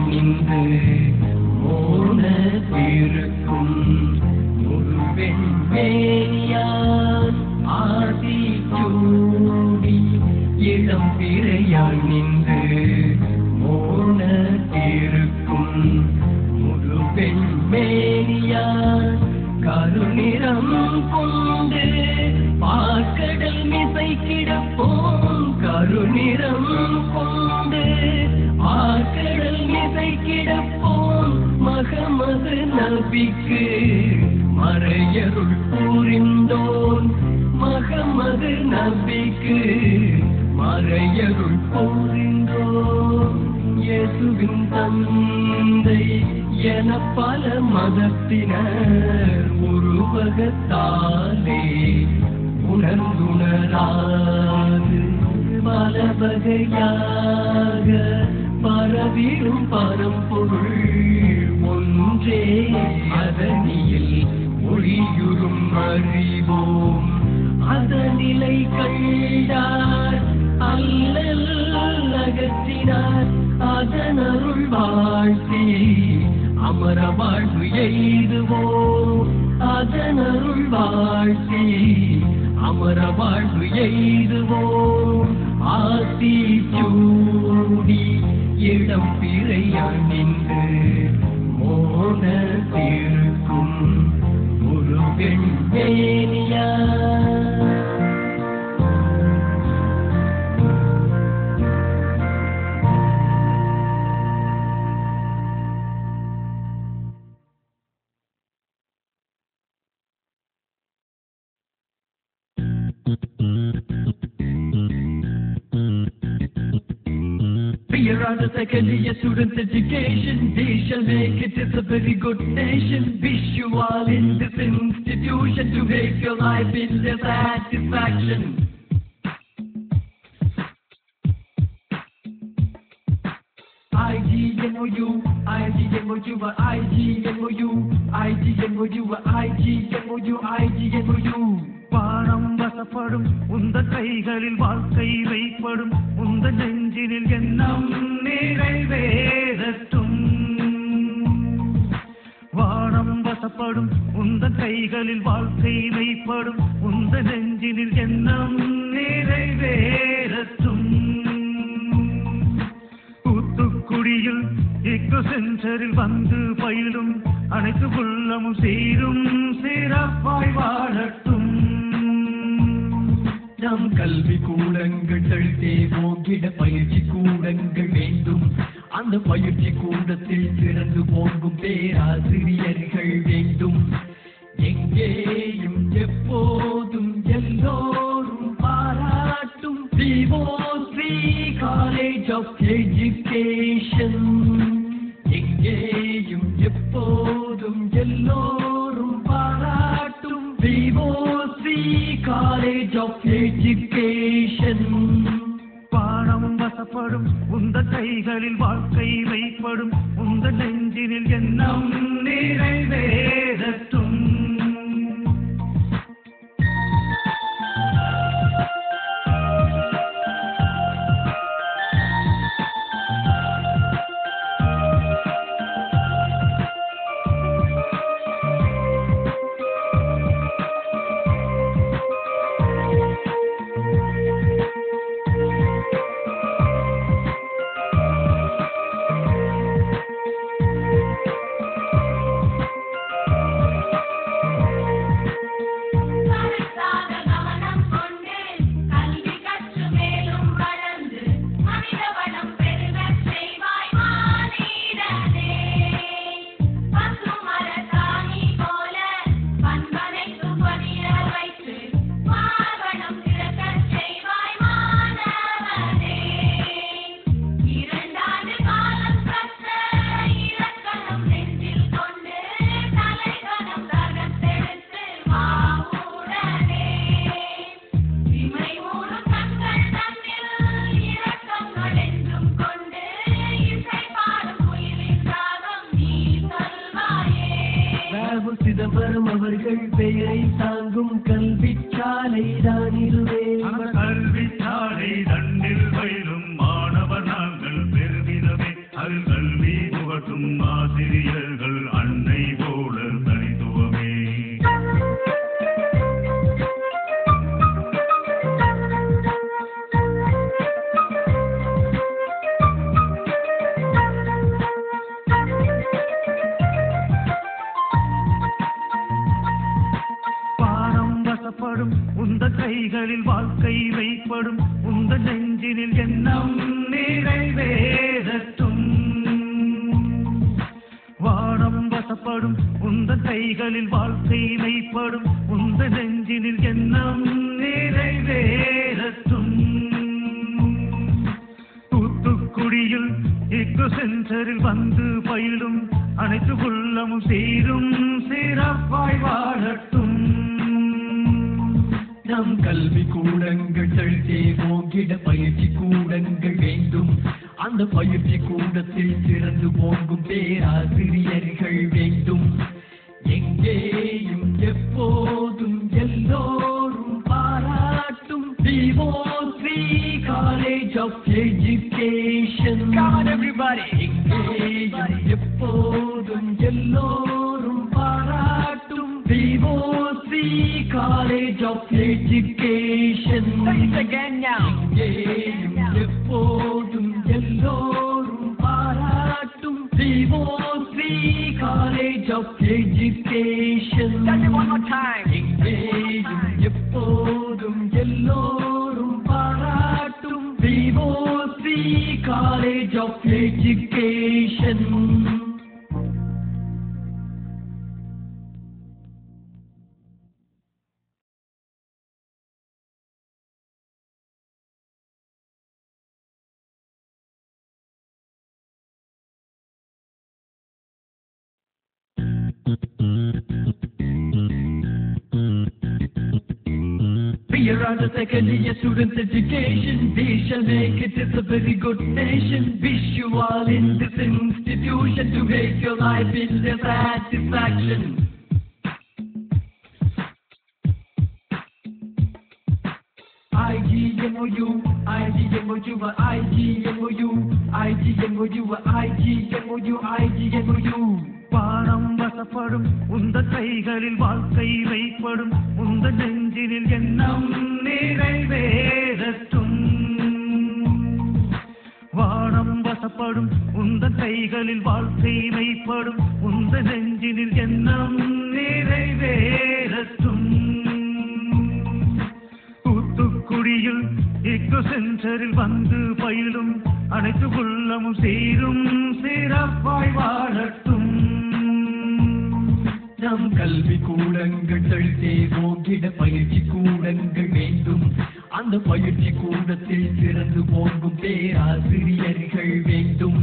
நின்று மோனத்திருக்கும் முருகன் மேனியான் ஆதி சூடி இளம் பிறையாய் நின்று மோனத்திருக்கும் முருகன் மேனியான் கருநிறம் கொண்டு பாக்கடல் மிசை கிடப்போம் கருநிறம் கொண்டு ஆக்கடல் மிசை கிடப்போம் மகமது நபிக்கு மறையருள் புரிந்தோன் மகமது நபிக்கு மறையருள் புரிந்தோன் இயேசுவின் தந்தை என பல மதத்தினர் உருவகத்தாலே உணர்ந்துணராது பல வகையாக பரவிடும் பரம்பொருள் ஒன்றே அதனில் ஒளியுறும் அறிவோம் அதனிலை கண்டார் அல்லல் அகற்றினார் அதனருள் வாழ்த்தி அமர வாழ்வு எய்துவோம் அதனருள் வாழ்த்தி அமர வாழ்வு எய்துவோம் ஆசி சூடி இடம் பிறையாய் நின்று மோனத்திருக்கும் Murugan மேனியான் Here are the second year students education, they shall make it as a very good nation. Wish you all in this institution to make your life in their satisfaction. IGMOU, IGMOU, IGMOU, IGMOU, IGMOU, IGMOU. பாரம் வசப்படும் உந்த கைகளில் வாழ்க்கை வைப்படும் உந்த நெஞ்சினில் எண்ணம் நிறைவேறட்டும். வானம் வசப்படும் உந்த கைகளில் வாழ்க்கை வைப்படும் உந்த நெஞ்சினில் எண்ணம் நிறைவேறட்டும். தூத்துக்குடியில் இக்கு சென்டரில் வந்து பயிலும் அனைத்து உள்ளமும் சீரும் சிறப்பாய் வாழட்டும். நம் கல்வி கூடங்கள் தழுத்தே போகிட பயிற்சி கூடங்கள் வேண்டும். அந்த பயிற்சி கூடத்தில் சிறந்து போகும் பேராசிரியர்கள் வேண்டும். எங்கேயும் எப்போதும் எல்லோரும் பாராட்டும் விவோஸ்ரீ காலேஜ் ஆஃப் எஜுகேஷன். எங்கேயும் எப்போதும் எல்லோரும் பாராட்டும் விவோஸ்ரீ காலேஜ் ஆஃப் எஜுகேஷன். பாடம் வசப்படும் உந்த கைகளில் வாழ்க்கை வைப்படும் உந்த நெஞ்சினில் எண்ணம் நிறைவேறட்டும். சிதம்பரம் அவர்கள் பெயரை தாங்கும் கல்விச்சாலை தான் இதுவே. அந்த கல்விச்சாலை தன்னில் பயிலும் மாணவர் நாங்கள் பெருமிதமே அதில் கல்வி கைகளில் வாழ்க்கை மெய்ப்படும் உந்த நெஞ்சினில் எண்ணம் நிறைவேறட்டும் தூத்துக்குடியில் இக்கு சென்டரில் வந்து பயிலும் அனைத்து உள்ளமும் சீரும் சிறப்பாய் வாழட்டும் நம் கல்வி கூடங்கள் தழுத்தே போகிட பயிற்சி கூடங்கள் வேண்டும் அந்த பயிற்சி கூடத்தில் சிறந்து போகும் பேராசிரியர்கள் வேண்டும் எங்கேயும் எப்போதும் எல்லோரும் பாராட்டும் VO3 College of Education. Come on everybody. எங்கேயும் எப்போதும் எல்லோரும் பாராட்டும் VO3 College of Education. Say it again now. எங்கேயும் எப்போதும் எல்லோரும் பாராட்டும் VO3 College of Education. Tell me one more time. எங்கேயும் எப்போதும் எல்லோரும் பாராட்டும் VO3 College of Education. We are on the second year student education. We shall make it as a very good nation. Wish you all in this institution to make your life in the satisfaction. IGMOU, IGMOU, IGMOU, IGMOU, IGMOU, IGMOU. பாரம் வசப்படும் உந்த கைகளில் வாழ்க்கை மெய்ப்படும் உந்த நெஞ்சினில் எண்ணம் நிறைவேறட்டும் வானம் வசப்படும் உந்த கைகளில் வாழ்க்கை மெய்ப்படும் உந்த நெஞ்சினில் எண்ணம் நிறைவேறட்டும் தூத்துக்குடியில் இக்கு சென்டரில் வந்து பயிலும் அனைத்து உள்ளமும் சீரும் சிறப்பாய் வாழட்டும் நம் கல்வி கூடங்கள் தழுத்தே போகிட பயிற்சி கூடங்கள் வேண்டும் அந்த பயிற்சி கூடத்தில் சிறந்து போகும் பேராசிரியர்கள் வேண்டும்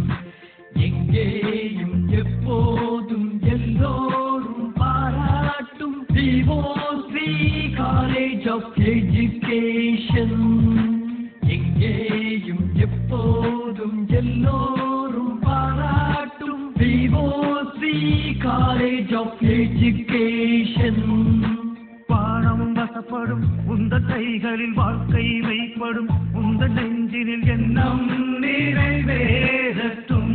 எங்கேயும் எப்போதும் எல்லோரும் பாராட்டும் VO3 College of Education. எங்கேயும் எப்போதும் எல்லோரும் பாராட்டும் VO3 College of Education. பாரம் வசப்படும் உந்த கைகளில் வாழ்க்கை மெய்ப்படும் உந்த நெஞ்சினில் எண்ணம் நிறைவேறட்டும்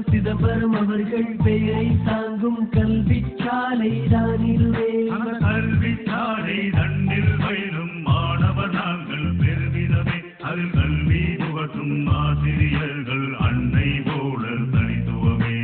சிதம்பரம் அவர்கள் பெயரை தாங்கும் கல்விச்சாலை தான் இதுவே அந்த கல்விச்சாலை தன்னில் பயிலும் மாணவர் நாங்கள் பெருமிதமே அதில் கல்வி புகட்டும் ஆசிரியர்கள் அன்னை போல தனித்துவமே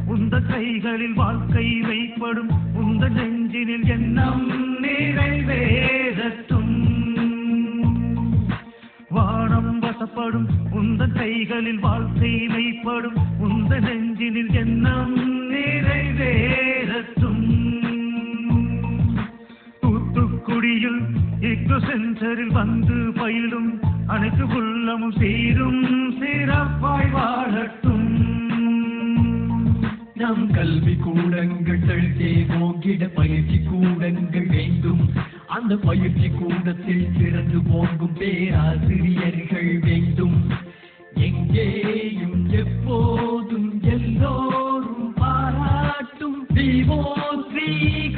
உந்த கை கைகளில் வாழ்க்கை மெய்ப்படும் உந்தன் நெஞ்சினில் எண்ணம் நிறைவேறட்டும். வானம் வசப்படும் உந்தன் கைகளில் வாழ்க்கை மெய்ப்படும் உந்தன் நெஞ்சினில் எண்ணம் நிறைவேறட்டும். தூத்துக்குடியில் இக்னோ சென்டரில் வந்து பயிலும் அனைத்து உள்ளமும் சீரும் சிறப்பாய் வாழட்டும். நம் கல்வி கூடங்கள் தழுத்தே போகிட பயிற்சி கூடங்கள் வேண்டும். அந்த பயிற்சி கூடத்தில் சிறந்து போகும் பேராசிரியர்கள் வேண்டும். எங்கேயும் எப்போதும் எல்லோரும் பாராட்டும் VO3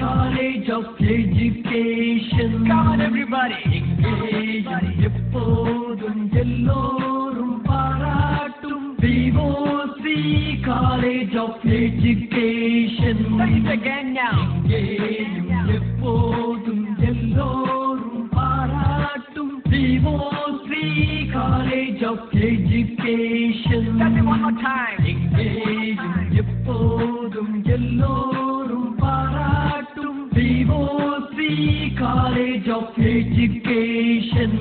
College of Education. Come on everybody. எங்கேயும் எப்போதும் எல்லோரும் பாராட்டும் VO3 College of Education. Say it again now. எங்கேயும் எப்போதும் எல்லோரும் பாராட்டும் VO3 College of Education. Tell me one more time. எங்கேயும் எப்போதும் எல்லோரும் பாராட்டும் VO3 College of Education.